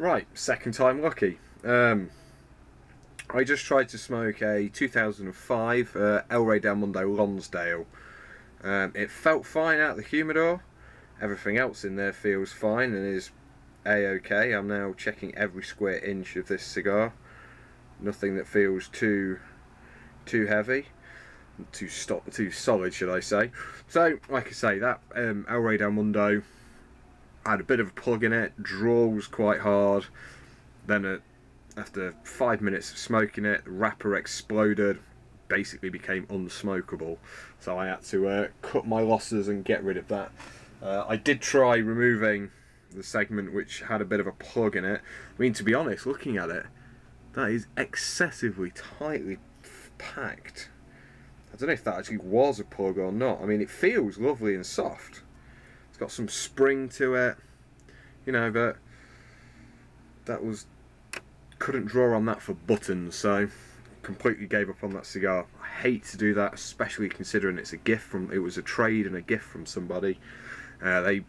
Right, second time lucky. I just tried to smoke a 2005 El Rey del Mundo Lonsdale. It felt fine out of the humidor. Everything else in there feels fine and is a-okay. I'm now checking every square inch of this cigar. Nothing that feels too heavy, too solid, should I say. So, like I say, that El Rey del Mundo had a bit of a plug in it, draw was quite hard. Then after 5 minutes of smoking it, the wrapper exploded, basically became unsmokable. So I had to cut my losses and get rid of that. I did try removing the segment which had a bit of a plug in it. I mean, to be honest, looking at it, that is excessively tightly packed. I don't know if that actually was a plug or not. I mean, it feels lovely and soft. It's got some spring to it, you know, but that was... couldn't draw on that for buttons, so completely gave up on that cigar. I hate to do that, especially considering it's a gift from... it was a trade and a gift from somebody. They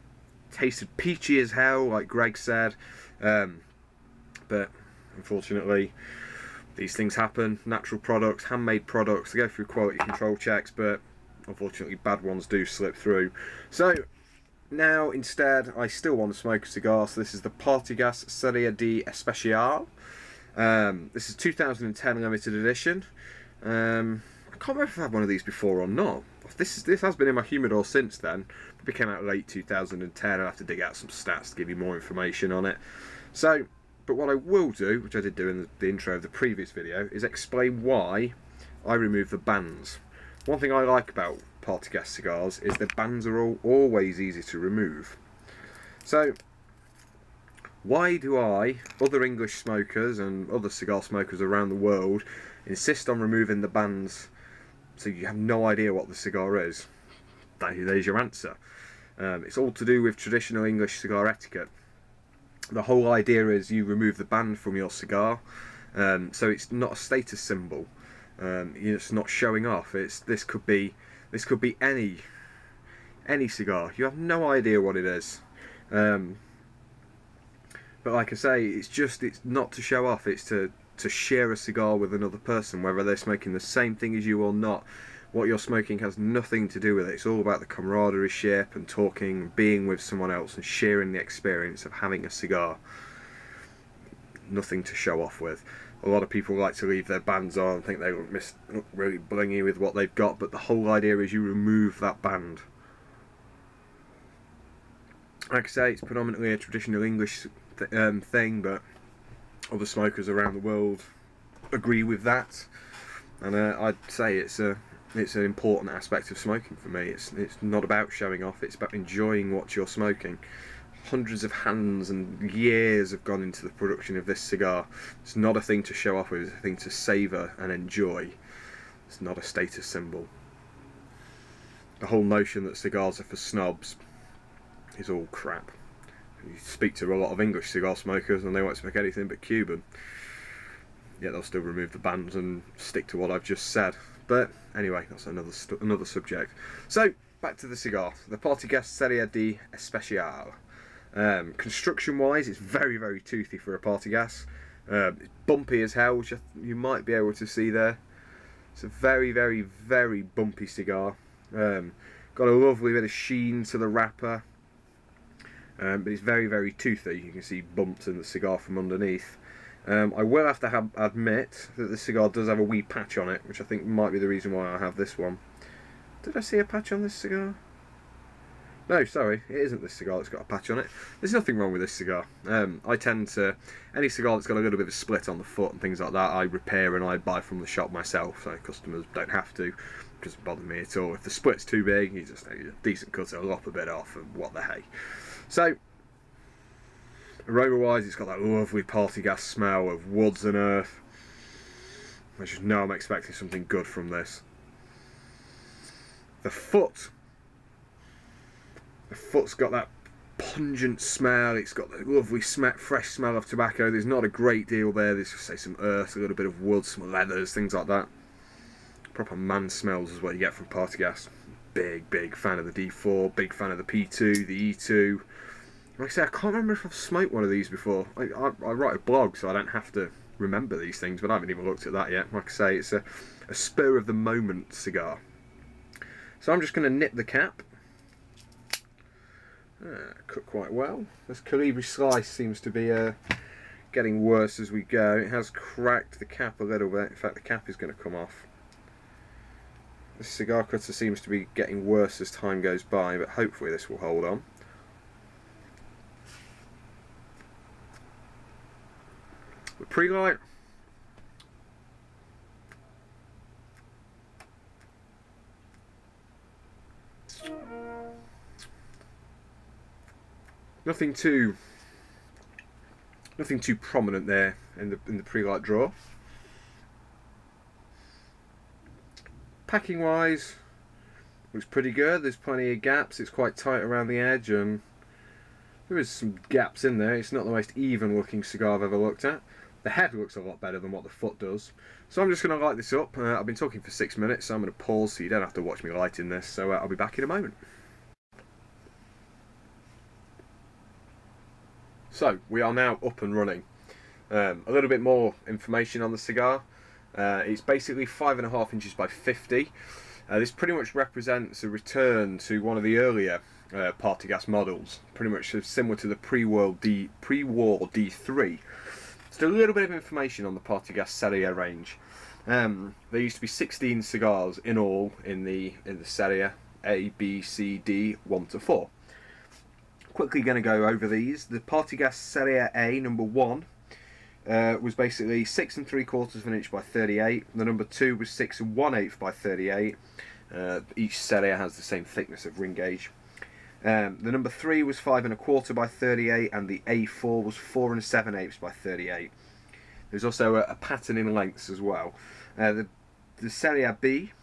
tasted peachy as hell, like Greg said, but unfortunately these things happen. Natural products, handmade products, they go through quality control checks, but unfortunately bad ones do slip through. So now instead I still want to smoke a cigar, so this is the Partagas Serie D Especial. This is 2010 limited edition. I can't remember if I've had one of these before or not. This has been in my humidor since then. It came out late 2010. I'll have to dig out some stats to give you more information on it. So, but what I will do, which I did do in the intro of the previous video, is explain why I remove the bands. One thing I like about Partagas cigars is the bands are always easy to remove. So, why do other English smokers and other cigar smokers around the world, insist on removing the bands so you have no idea what the cigar is? There's your answer. It's all to do with traditional English cigar etiquette. The whole idea is you remove the band from your cigar, so it's not a status symbol. It's not showing off. This could be any cigar. You have no idea what it is. But like I say, it's not to show off. It's to share a cigar with another person, whether they're smoking the same thing as you or not. What you're smoking has nothing to do with it. It's all about the camaraderie ship and talking and being with someone else and sharing the experience of having a cigar. Nothing to show off with. A lot of people like to leave their bands on and think they look really blingy with what they've got, but the whole idea is you remove that band. Like I say, it's predominantly a traditional English thing, but other smokers around the world agree with that, and I'd say it's an important aspect of smoking for me. It's not about showing off, it's about enjoying what you're smoking. Hundreds of hands and years have gone into the production of this cigar. It's not a thing to show off with, it's a thing to savour and enjoy. It's not a status symbol. The whole notion that cigars are for snobs is all crap. You speak to a lot of English cigar smokers and they won't smoke anything but Cuban. Yet they'll still remove the bands and stick to what I've just said. But anyway, that's another subject. So, back to the cigar. The Partagas Serie D Especial. Construction wise, it's very, very toothy for a Partagas. It's bumpy as hell, which you might be able to see there. It's a very, very, very bumpy cigar. Got a lovely bit of sheen to the wrapper. But it's very, very toothy. You can see bumps in the cigar from underneath. I will have to admit that the cigar does have a wee patch on it, which I think might be the reason why I have this one. Did I see a patch on this cigar? No, sorry, it isn't this cigar that's got a patch on it. There's nothing wrong with this cigar. I tend to... any cigar that's got a little bit of a split on the foot and things like that, I repair and I buy from the shop myself, so customers don't have to. It doesn't bother me at all. If the split's too big, you just need a decent cut, it'll lop a bit off, and what the hey. So, aroma wise, it's got that lovely Partagas smell of woods and earth. I just know I'm expecting something good from this. The foot's got that pungent smell. It's got the lovely fresh smell of tobacco. There's not a great deal there. There's just say some earth, a little bit of wood, some leathers, things like that. Proper man smells is what you get from Partagas. Big fan of the D4, big fan of the P2, the E2. Like I say, I can't remember if I've smoked one of these before. I write a blog, so I don't have to remember these things, but I haven't even looked at that yet. Like I say, it's a spur of the moment cigar. So I'm just going to nip the cap. Cooked quite well. This Calibri slice seems to be getting worse as we go. It has cracked the cap a little bit. In fact, the cap is going to come off. This cigar cutter seems to be getting worse as time goes by, but hopefully this will hold on. The pre-light. Nothing too prominent there in the pre-light draw. Packing wise, looks pretty good. There's plenty of gaps. It's quite tight around the edge, and there is some gaps in there. It's not the most even looking cigar I've ever looked at. The head looks a lot better than what the foot does. So I'm just going to light this up. I've been talking for 6 minutes, so I'm going to pause so you don't have to watch me lighting this. So I'll be back in a moment. So we are now up and running. A little bit more information on the cigar. It's basically 5.5 inches by 50. This pretty much represents a return to one of the earlier Partagas models, pretty much similar to the pre-war D3. Just a little bit of information on the Partagas Serie range. There used to be 16 cigars in all in the Serie A, B, C, D, 1 to 4. Quickly going to go over these. The Partagas Serie A number 1 was basically 6 3/4 of an inch by 38. The number 2 was 6 1/8 by 38. Each Serie has the same thickness of ring gauge. The number 3 was 5 1/4 by 38, and the A4 was 4 7/8 by 38. There's also a pattern in lengths as well. The Serie B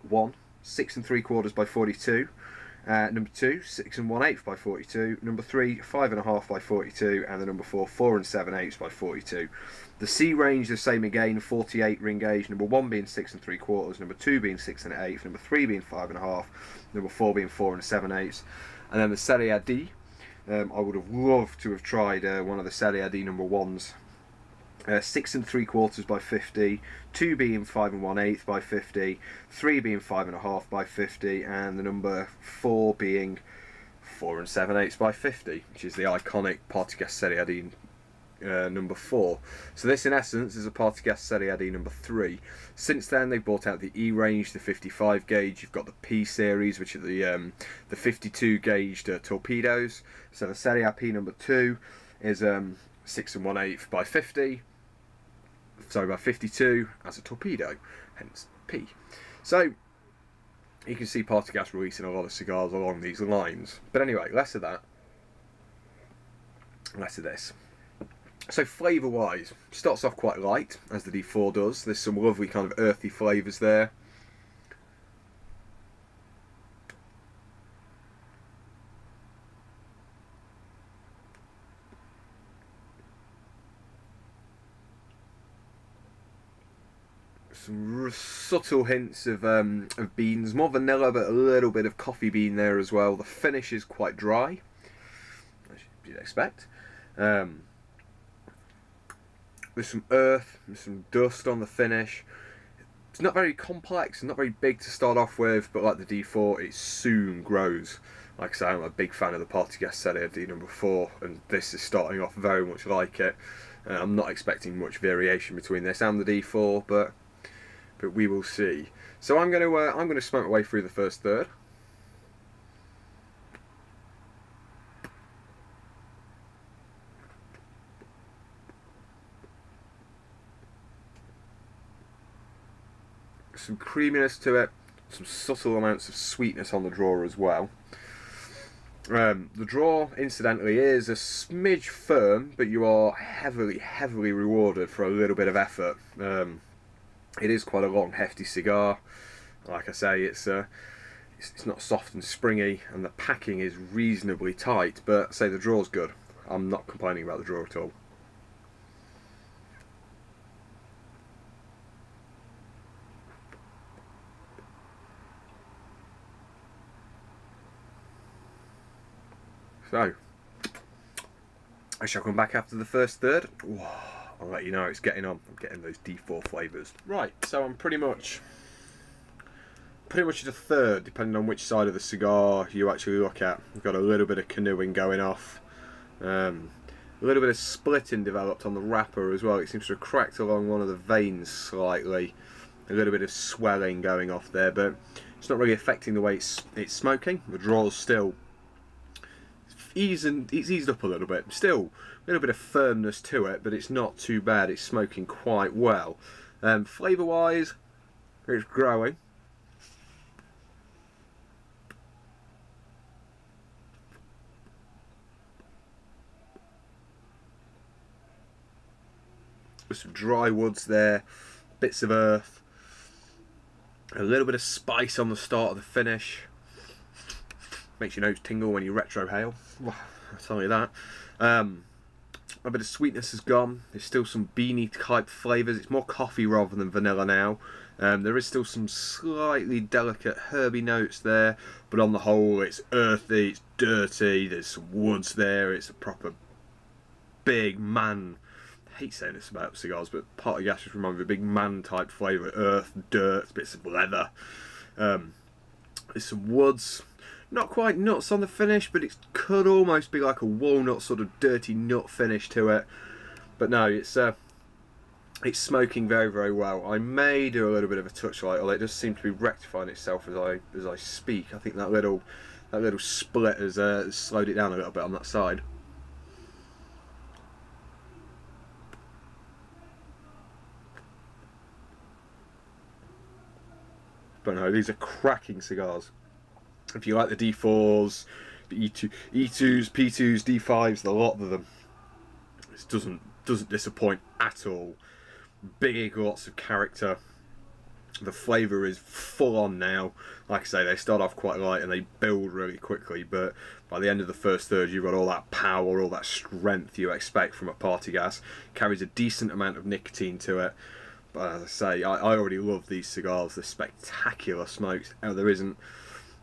1, 6 3/4 by 42. Number 2, 6 1/8 by 42. Number 3, 5 1/2 by 42, and the number 4, 4 7/8 by 42. The C range the same again, 48 ring gauge. Number 1 being 6 3/4, number 2 being 6 1/8, number 3 being 5 1/2, number 4 being 4 7/8. And then the Serie D, I would have loved to have tried one of the Serie D number 1s. 6 3/4 by 50, 2 being 5 1/8 by 50, 3 being 5 1/2 by 50, and the number 4 being 4 7/8 by 50, which is the iconic Partagas Serie D number 4. So this in essence is a Partagas Serie D number 3. Since then they've brought out the E range, the 55 gauge, you've got the P series, which are the 52 gauged torpedoes. So the Serie P number 2 is 6 1/8 by 50. Sorry, by 52 as a torpedo, hence P. So you can see Partagas releasing a lot of cigars along these lines. But anyway, less of that, less of this. So flavour wise, starts off quite light, as the D4 does. There's some lovely kind of earthy flavours there. Some subtle hints of beans, more vanilla, but a little bit of coffee bean there as well. The finish is quite dry, as you'd expect. There's some earth, there's some dust on the finish. It's not very complex, not very big to start off with, but like the D4, it soon grows. Like I say, I'm a big fan of the Partagas Serie D number 4, and this is starting off very much like it. I'm not expecting much variation between this and the D4, but we will see. So I'm going to smoke my way through the first third. Some creaminess to it, some subtle amounts of sweetness on the draw as well. The draw, incidentally, is a smidge firm, but you are heavily rewarded for a little bit of effort. It is quite a long, hefty cigar. Like I say, it's not soft and springy, and the packing is reasonably tight, but say the draw's good. I'm not complaining about the draw at all. So, I shall come back after the first third. Whoa, I'll let you know how it's getting on. I'm getting those D4 flavours. Right, so I'm pretty much at a third, depending on which side of the cigar you actually look at. We've got a little bit of canoeing going off. A little bit of splitting developed on the wrapper as well. It seems to have cracked along one of the veins slightly. A little bit of swelling going off there, but it's not really affecting the way it's smoking. The draw's still it's eased up a little bit. Still a little bit of firmness to it, but it's not too bad. It's smoking quite well. Flavour wise, it's growing. With some dry woods there, bits of earth, a little bit of spice on the start of the finish. Makes your nose tingle when you retrohale, I'll tell you that. A bit of sweetness has gone. There's still some beany type flavours. It's more coffee rather than vanilla now. There is still some slightly delicate herby notes there, but on the whole it's earthy, it's dirty, there's some woods there. It's a proper big man, I hate saying this about cigars, but Partagas just reminds me of a big man type flavour. Earth, dirt, bits of leather. There's some woods. Not quite nuts on the finish, but it could almost be like a walnut sort of dirty nut finish to it. But no, it's smoking very, very well. I may do a little bit of a touch light, although it does seem to be rectifying itself as I speak. I think that little split has slowed it down a little bit on that side. But no, these are cracking cigars. If you like the D4s, the E2s, P2s, D5s, the lot of them, it doesn't disappoint at all. Big, lots of character. The flavour is full on now. Like I say, they start off quite light and they build really quickly, but by the end of the first third you've got all that power, all that strength you expect from a Partagas. Carries a decent amount of nicotine to it. But as I say, I already love these cigars. They're spectacular smokes. Now, there isn't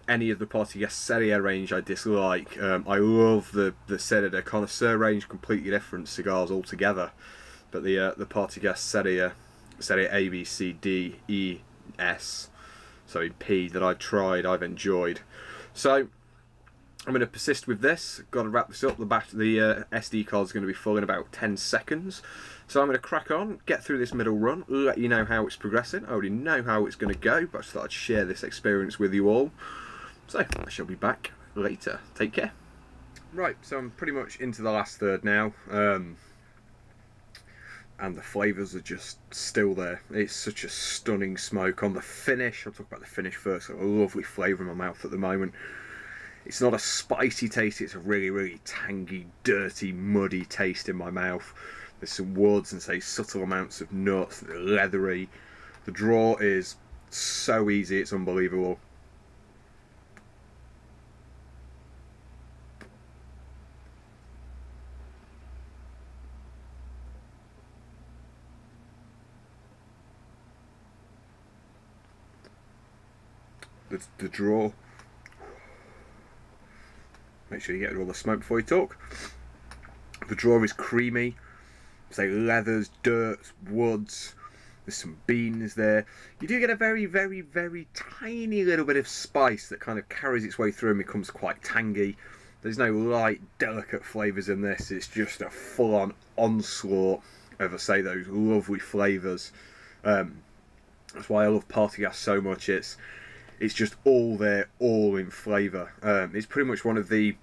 any of the Partagas Serie range I dislike. I love the Serie D Connoisseur range, completely different cigars altogether. But the Partagas Serie A, B, C, D, E, S, sorry, P that I've tried, I've enjoyed. So I'm going to persist with this. Got to wrap this up. The SD card is going to be full in about 10 seconds. So I'm going to crack on, get through this middle run, let you know how it's progressing. I already know how it's going to go, but I just thought I'd share this experience with you all. So I shall be back later. Take care. Right, so I'm pretty much into the last third now. And the flavours are just still there. It's such a stunning smoke. On the finish, I'll talk about the finish first. I've got a lovely flavour in my mouth at the moment. It's not a spicy taste, it's a really, really tangy, dirty, muddy taste in my mouth. There's some woods and say subtle amounts of nuts, they're leathery. The draw is so easy, it's unbelievable. The draw. Make sure you get rid of all the smoke before you talk. The draw is creamy. Say leathers, dirt, woods. There's some beans there. You do get a very, very, very tiny little bit of spice that kind of carries its way through and becomes quite tangy. There's no light, delicate flavours in this. It's just a full-on onslaught of, I say, those lovely flavours. That's why I love Partagas so much. It's just all there, all in flavour. It's pretty much one of the,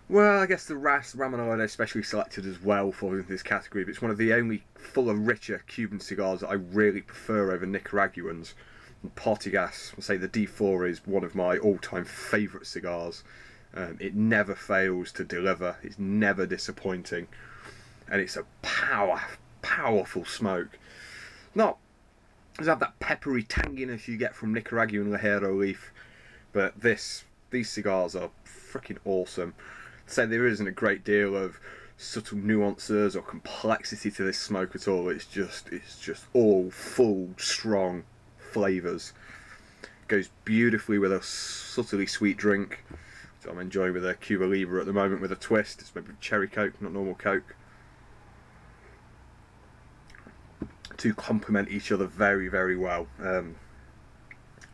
well, I guess the Ramonada especially selected as well for this category, but it's one of the only fuller, richer Cuban cigars that I really prefer over Nicaraguans. And Partagas, I say the D4 is one of my all-time favourite cigars. It never fails to deliver. It's never disappointing, and it's a powerful smoke. Doesn't have that peppery tanginess you get from Nicaraguan Ligero leaf, but these cigars are freaking awesome. So there isn't a great deal of subtle nuances or complexity to this smoke at all. It's just all full, strong flavours. Goes beautifully with a subtly sweet drink. So I'm enjoying with a Cuba Libre at the moment with a twist. It's maybe cherry Coke, not normal Coke. To complement each other very, very well. I'm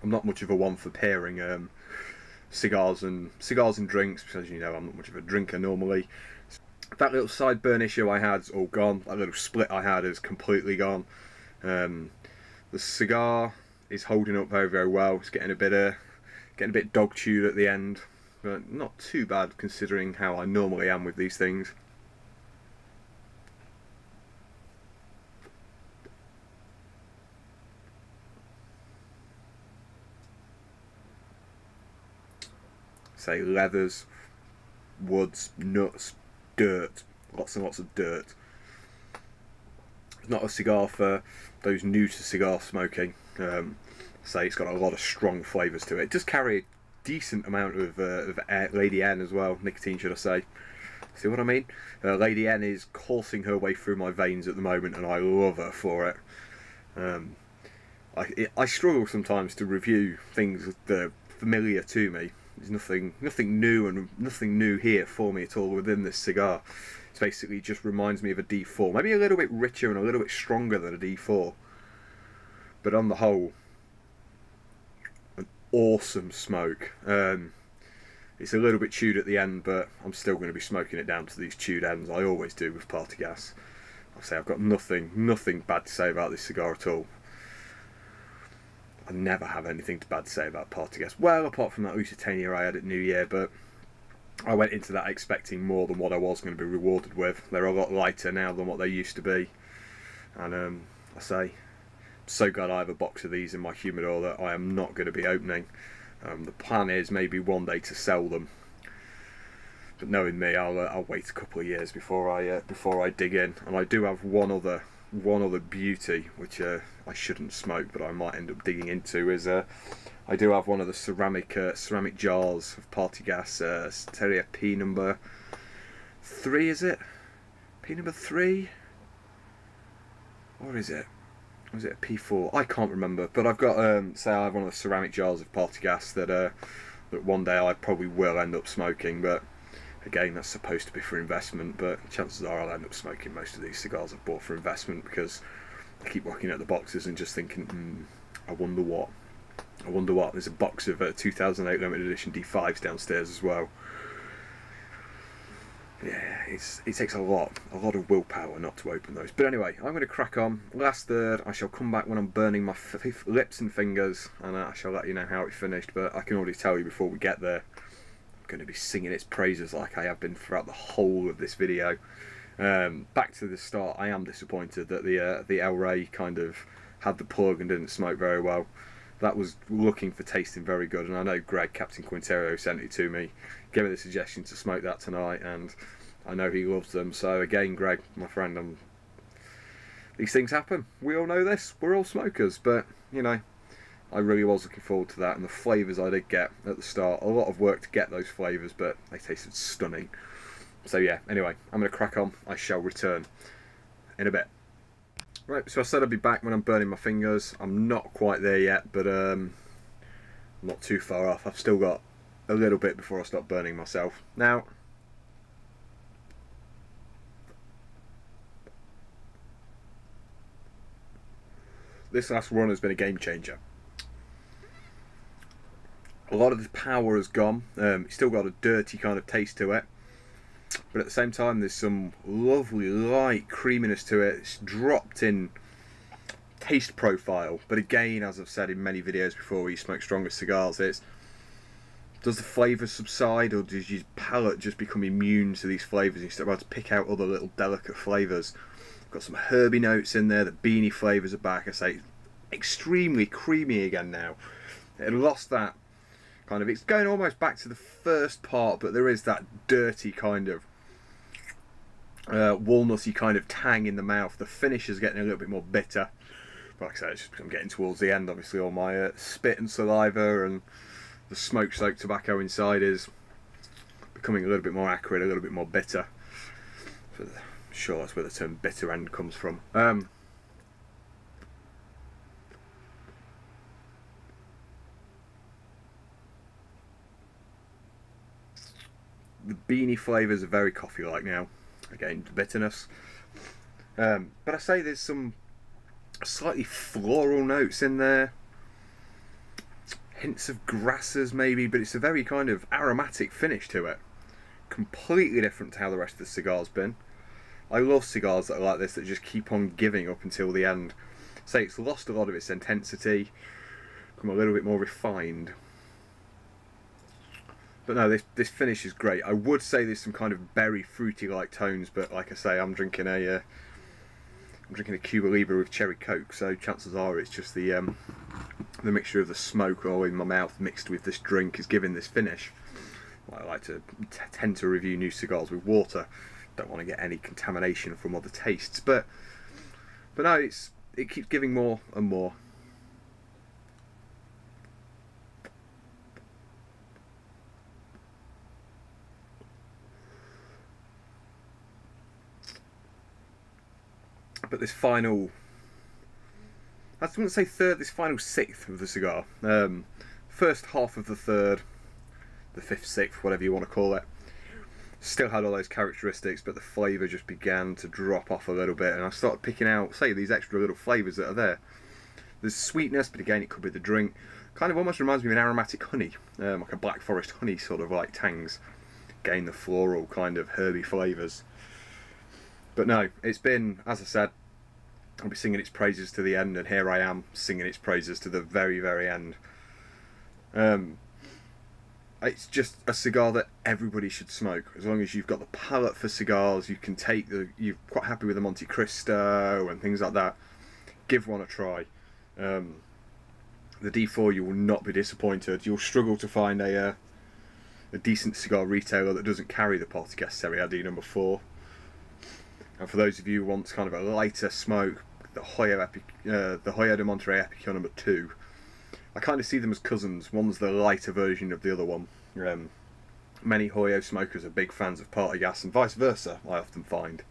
not much of a one for pairing cigars and drinks, because you know I'm not much of a drinker normally. That little sideburn issue I had is all gone. That little split I had is completely gone. The cigar is holding up very, very well. It's getting a bit dog chewed at the end, but not too bad considering how I normally am with these things. Say leathers, woods, nuts, dirt, lots and lots of dirt. It's not a cigar for those new to cigar smoking. Say it's got a lot of strong flavours to it. It does carry a decent amount of Lady N as well, nicotine should I say. See what I mean? Lady N is coursing her way through my veins at the moment, and I love her for it. I struggle sometimes to review things that are familiar to me. There's nothing new and nothing new here for me at all within this cigar. It basically just reminds me of a D4, maybe a little bit richer and a little bit stronger than a D4, but on the whole, an awesome smoke. It's a little bit chewed at the end, but I'm still going to be smoking it down to these chewed ends. I always do with Partagas. I'll say I've got nothing bad to say about this cigar at all. I never have anything bad to say about Partagas. Well, apart from that Lusitania I had at New Year, but I went into that expecting more than what I was going to be rewarded with. They're a lot lighter now than what they used to be. And I say, I'm so glad I have a box of these in my humidor that I am not going to be opening. The plan is maybe one day to sell them. But knowing me, I'll wait a couple of years before I dig in. And I do have one other beauty which I shouldn't smoke, but I might end up digging into. Is I do have one of the ceramic jars of Partagas Serie P number 3. Is it P number 3, or is it? Was it a P4? I can't remember. But I've got say I have one of the ceramic jars of Partagas that one day I probably will end up smoking, but again, that's supposed to be for investment, but chances are I'll end up smoking most of these cigars I've bought for investment, because I keep looking at the boxes and just thinking, I wonder what. There's a box of 2008 limited edition D5s downstairs as well. Yeah, it takes a lot of willpower not to open those. But anyway, I'm going to crack on. Last third, I shall come back when I'm burning my lips and fingers, and I shall let you know how it finished. But I can already tell you before we get there, going to be singing its praises like I have been throughout the whole of this video. Back to the start, I am disappointed that the El Rey kind of had the plug and didn't smoke very well. That was looking for tasting very good, and I know Greg, Captain Quintero, sent it to me, gave me the suggestion to smoke that tonight, and I know he loves them. So again, Greg, my friend, these things happen. We all know this. We're all smokers, but you know, I really was looking forward to that, and the flavours I did get at the start, a lot of work to get those flavours, but they tasted stunning. So yeah, anyway, I'm going to crack on. I shall return in a bit. Right, so I said I'd be back when I'm burning my fingers. I'm not quite there yet, but I'm not too far off. I've still got a little bit before I start burning myself. Now, this last run has been a game changer. A lot of the power has gone. It's still got a dirty kind of taste to it, but at the same time there's some lovely light creaminess to it. It's dropped in taste profile, but again, as I've said in many videos before where you smoke stronger cigars, does the flavour subside, or does your palate just become immune to these flavours and you start to pick out other little delicate flavours? Got some herby notes in there, the beanie flavours are back. I say extremely creamy again now. It had lost that kind of, it's going almost back to the first part, but there is that dirty kind of walnutty kind of tang in the mouth. The finish is getting a little bit more bitter, but like I said, it's just, I'm getting towards the end. Obviously all my spit and saliva and the smoke soaked tobacco inside is becoming a little bit more acrid, a little bit more bitter. So I'm sure that's where the term bitter end comes from. beanie flavours are very coffee-like now. Again, the bitterness. But I say there's some slightly floral notes in there. Hints of grasses maybe, but it's a very kind of aromatic finish to it. Completely different to how the rest of the cigar's been. I love cigars that are like this, that just keep on giving up until the end. Say it's lost a lot of its intensity, become a little bit more refined. But no, this finish is great. I would say there's some kind of berry fruity like tones, but like I say, I'm drinking a Cuba Libre with cherry coke, so chances are it's just the mixture of the smoke all in my mouth mixed with this drink is giving this finish. I like to tend to review new cigars with water. Don't want to get any contamination from other tastes, but no, it keeps giving more and more. But this final, I wouldn't say third, this final sixth of the cigar, first half of the third, the fifth, sixth, whatever you want to call it, still had all those characteristics, but the flavour just began to drop off a little bit, and I started picking out, say, these extra little flavours that are there. There's sweetness, but again, it could be the drink. Kind of almost reminds me of an aromatic honey, like a black forest honey sort of like tangs. Again, the floral kind of herby flavours. But no, it's been, as I said, I'll be singing its praises to the end, and here I am singing its praises to the very, very end. It's just a cigar that everybody should smoke. As long as you've got the palate for cigars, you can take you're quite happy with the Monte Cristo and things like that, give one a try. The D4, you will not be disappointed. You'll struggle to find a decent cigar retailer that doesn't carry the Partagas Serie D number 4. And for those of you who want kind of a lighter smoke, the Hoyo de Monterrey Epicure number 2. I kind of see them as cousins. One's the lighter version of the other one. Many Hoyo smokers are big fans of Partagas and vice versa, I often find.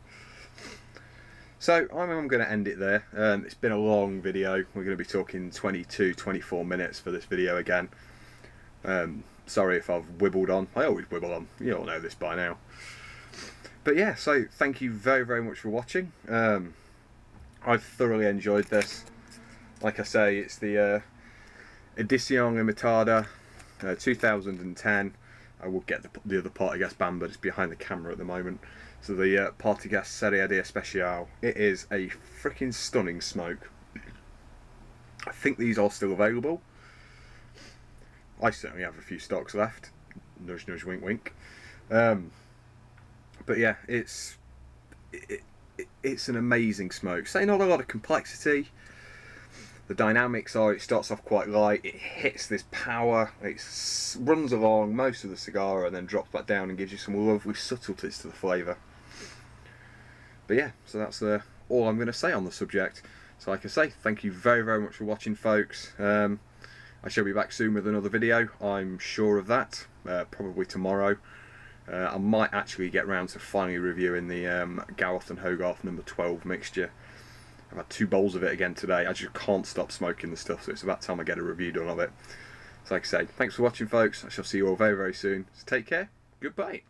So I'm going to end it there. It's been a long video. We're going to be talking 22-24 minutes for this video again. Sorry if I've wibbled on. I always wibble on. You all know this by now. But yeah, so thank you very, very much for watching. I've thoroughly enjoyed this. Like I say, it's the Edicion Limitada 2010. I will get the other Partagas band, but it's behind the camera at the moment. So the Partagas Serie D Especial. It is a freaking stunning smoke. I think these are still available. I certainly have a few stocks left. Nudge, nudge, wink, wink. But yeah, it's an amazing smoke. Say not a lot of complexity. The dynamics are, it starts off quite light, it hits this power, it runs along most of the cigar and then drops back down and gives you some lovely subtleties to the flavour. But yeah, so that's all I'm going to say on the subject. So like I say, thank you very, very much for watching, folks. I shall be back soon with another video, I'm sure of that, probably tomorrow. I might actually get round to finally reviewing the Gareth and Hogarth number 12 mixture. I've had 2 bowls of it again today. I just can't stop smoking the stuff, so it's about time I get a review done of it. So like I say, thanks for watching, folks. I shall see you all very, very soon. So take care. Goodbye.